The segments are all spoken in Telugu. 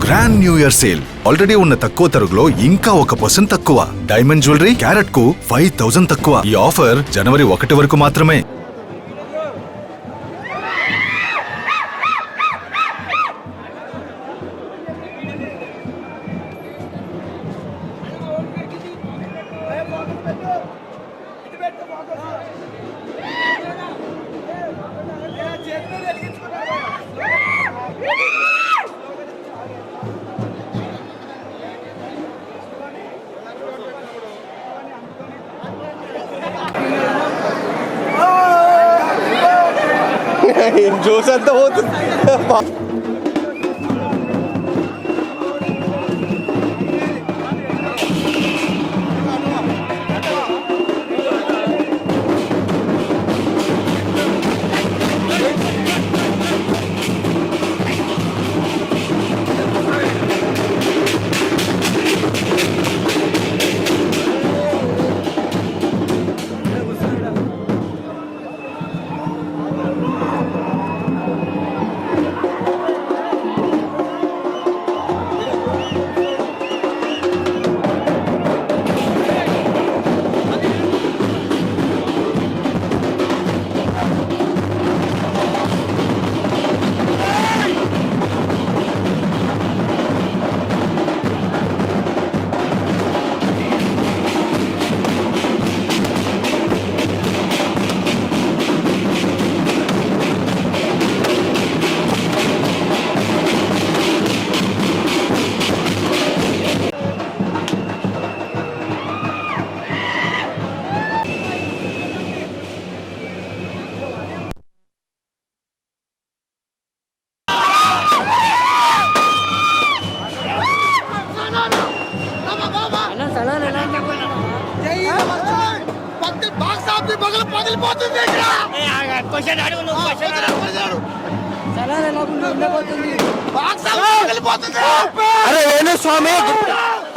Grand new year sale. Already ఉన్న తక్కువ తరుగులో ఇంకా 1% తక్కువ. డైమండ్ జ్యువెలరీ క్యారెట్ కు 5000 తక్కువ. ఈ ఆఫర్ జనవరి 1 వరకు మాత్రమే. जोश आता होत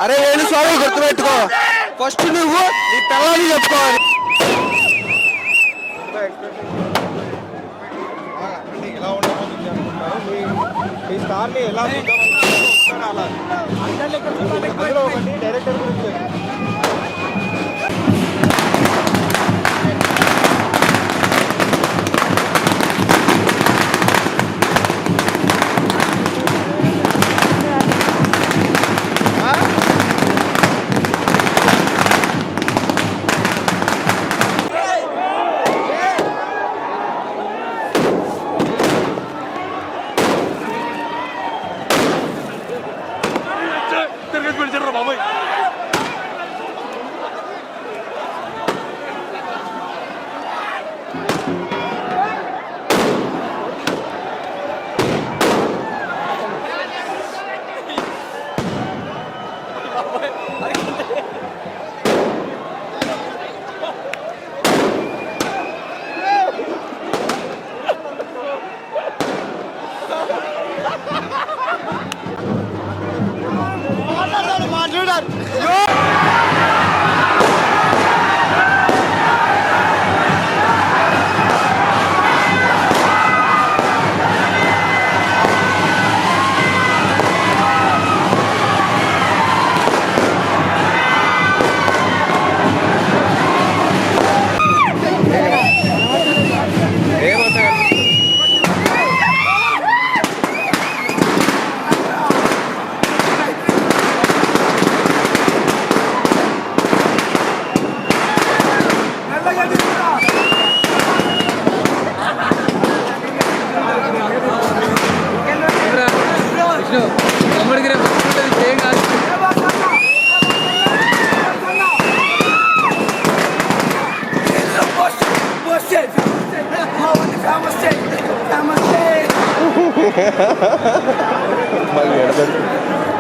అరే వేణు స్వామి గుర్తుపెట్టుకో, ఫస్ట్ నువ్వు నీ పిల్లలు చెప్పుకోవాలి. ఎలా ఉండబోతుంది అనుకుంటారు మీ స్టార్ని ఎలా అందులో ఒకటి డైరెక్టర్ గురించి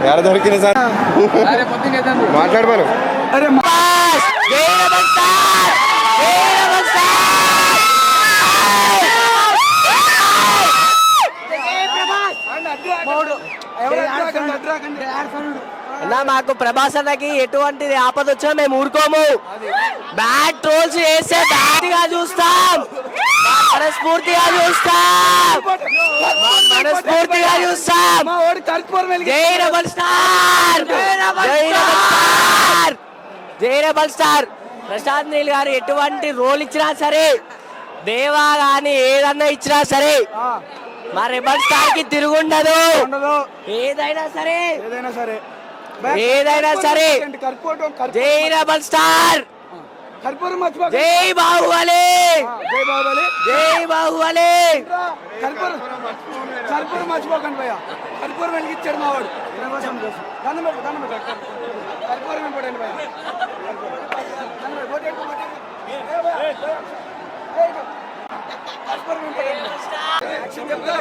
यार దొరికిన సార్ మాట్లాడమను. అరే అన్నా మాకు ప్రభాస్ అన్నకి ఎటువంటిది ఆపద వచ్చినా మేము ఊరుకోము. బ్యాడ్ ట్రోల్స్ చేస్తే బ్యాడ్ గా చూస్తాం. మనస్ఫూర్తిగా చూస్తాం, మనస్ఫూర్తిగా చూస్తాం. మా ఓడి కర్పూరం వెలిగి జై రెబల్ స్టార్, జై రెబల్ స్టార్, జై రెబల్ స్టార్. ప్రశాంత్ నీల్ గారు ఎటువంటి రోల్ ఇచ్చినా సరే, దేవా గాని ఏదన్నా ఇచ్చినా సరే, మా రెబల్ స్టార్ కి తిరుగుండదు. ఏదైనా సరే, ఏదైనా సరే, జై రెబల్ స్టార్, కర్పూరం మర్చిపోక జై బాహుబలి, జై బాబాలి జై బాహుబలి. కర్పూరం మర్చిపోకండి భయ్య. కర్పూరం వెలిగించాడు మా వాడు. దండం పెట్టు, దండం పెట్టు. కర్పూరం ఇంపార్టెంట్ భయ్య. కర్పూరం ఇంపార్టెంట్. యాక్షన్ చెప్తా.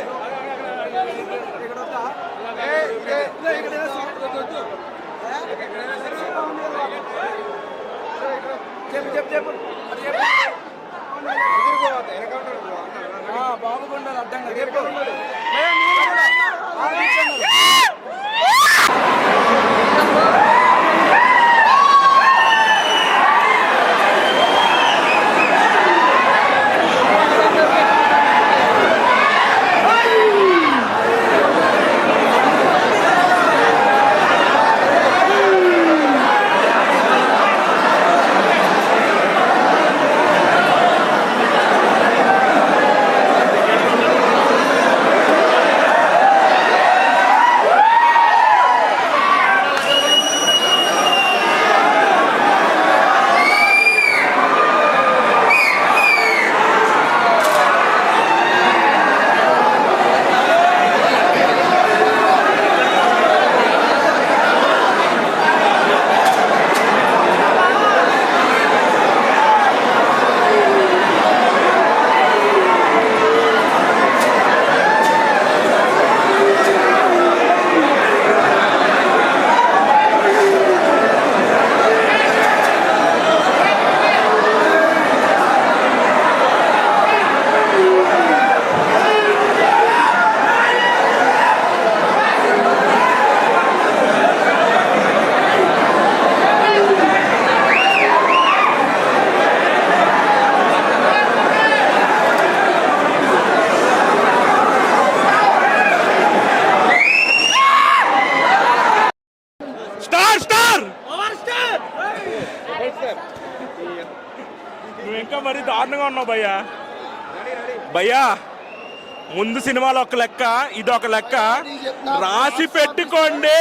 ఇక్కడ వద్దా? ఇక్కడ చెప్పు బాగుండాలి అడ్డంగా చెప్పు. నువ్వు ఇంకా మరీ దారుణంగా ఉన్నావు భయ్యా. భయ్యా ముందు సినిమాలో ఒక లెక్క, ఇది ఒక లెక్క. రాసి పెట్టుకోండి,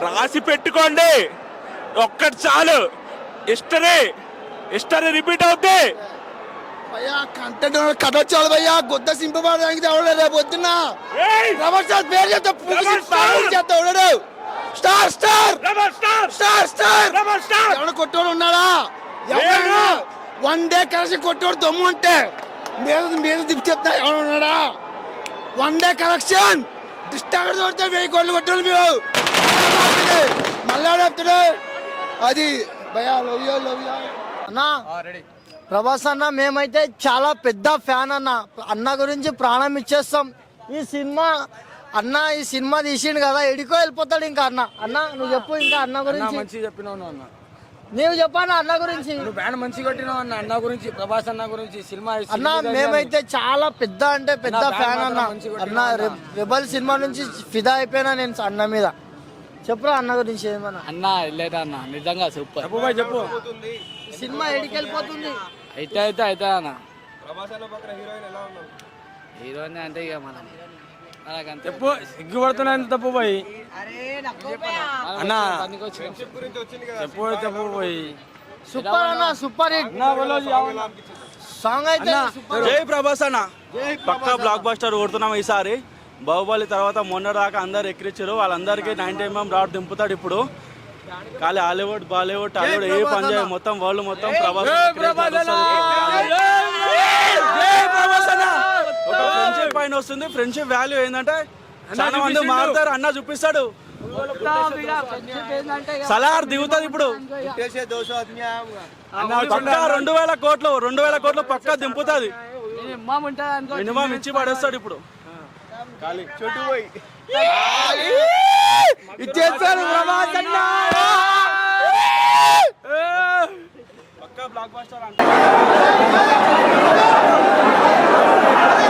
రాసి పెట్టుకోండి. ఒక్కటి చాలు, హిస్టరీ రిపీట్ అవుద్ది. భయ్యా కంటెంట్ కథ వచ్చాడు భయ్యా. గుద్ద సింపడానికి తేవలేదు రేపు పొద్దున్న. రెబల్ స్టార్ పేరు చెప్తా ఉన్నాడు. స్టార్ స్టార్ స్టార్ స్టార్ ఎవరు కొట్టోడు ఉన్నాడా? ఎవరైనా వన్ డే కలెక్షన్ కొట్టోడు దమ్ము అంటే మీరు దిప్పు చెప్తా. ఎవరు ఉన్నాడా? వన్ డే కలెక్షన్ డిస్టార్ కొడితే 1000 కోట్లు కొట్టోడు మీరు. మళ్ళా చెప్తాడు అది భయ్యా. లవ్ యూ లవ్ యూ అన్నా. ప్రభాస్ అన్న మేమైతే చాలా పెద్ద ఫ్యాన్ అన్న. అన్న గురించి ప్రాణం ఇచ్చేస్తాం. ఈ సినిమా అన్న ఈ సినిమా తీసిండు కదా, ఎడికో వెళ్ళిపోతాడు ఇంకా అన్న. అన్న నువ్వు చెప్పు ఇంకా అన్న గురించి. మంచిగా చెప్పినావు అన్న. నీవు చెప్పాను అన్న గురించి. నువ్వు బ్యాండ్ మంచిగా కొట్టినావు అన్న. అన్న గురించి, ప్రభాస్ అన్న గురించి సినిమా అన్న మేమైతే చాలా పెద్ద అంటే పెద్ద ఫ్యాన్ అన్న. అన్న రెబల్ సినిమా నుంచి ఫిదా అయిపోయినా నేను అన్న మీద. చెప్పురా అన్న గురించి ఏమన్నా. అన్న వెళ్ళేదా అన్న, నిజంగా సూపర్. చెప్పు. సినిమా ఎడికి వెళ్ళిపోతుంది. అయితే అన్న హీరోయిన్ అంటే ఇక మనం అలాగంతే. చెప్పు సిగ్గుపడుతున్నా తప్పు పోయి అన్న. చెప్పు చెప్పు పోయి. సూపర్ అన్న, సూపర్ హిట్ సాంగ్ అయితే. జై ప్రభాస్ అన్న, పక్కా బ్లాక్ బస్టర్ కొడుతున్నాం ఈసారి. బాహుబలి తర్వాత మొన్న దాకా అందరు ఎక్కిరించారు, వాళ్ళందరికీ 90mm రాడ్ దింపుతాడు ఇప్పుడు. ఖాళీ హాలీవుడ్ బాలీవుడ్ టాలీవుడ్ ఏ పని చేయ మొత్తం వరల్డ్ మొత్తం ప్రభాస్. ఒక ఫ్రెండ్షిప్ పైన వస్తుంది. ఫ్రెండ్షిప్ వాల్యూ ఏంటంటే చాలా మంది మారుతారు, అన్న చూపిస్తాడు. సలార్ దిగుతుంది ఇప్పుడు. పక్కా 2000 కోట్లు పక్కా దింపుతుంది. మినిమం ఇచ్చి పడేస్తాడు ఇప్పుడు. ఇచ్చేస్తాడు ప్రభాస్ అన్న. పక్కా బ్లాక్ బస్టర్ అంటే అరే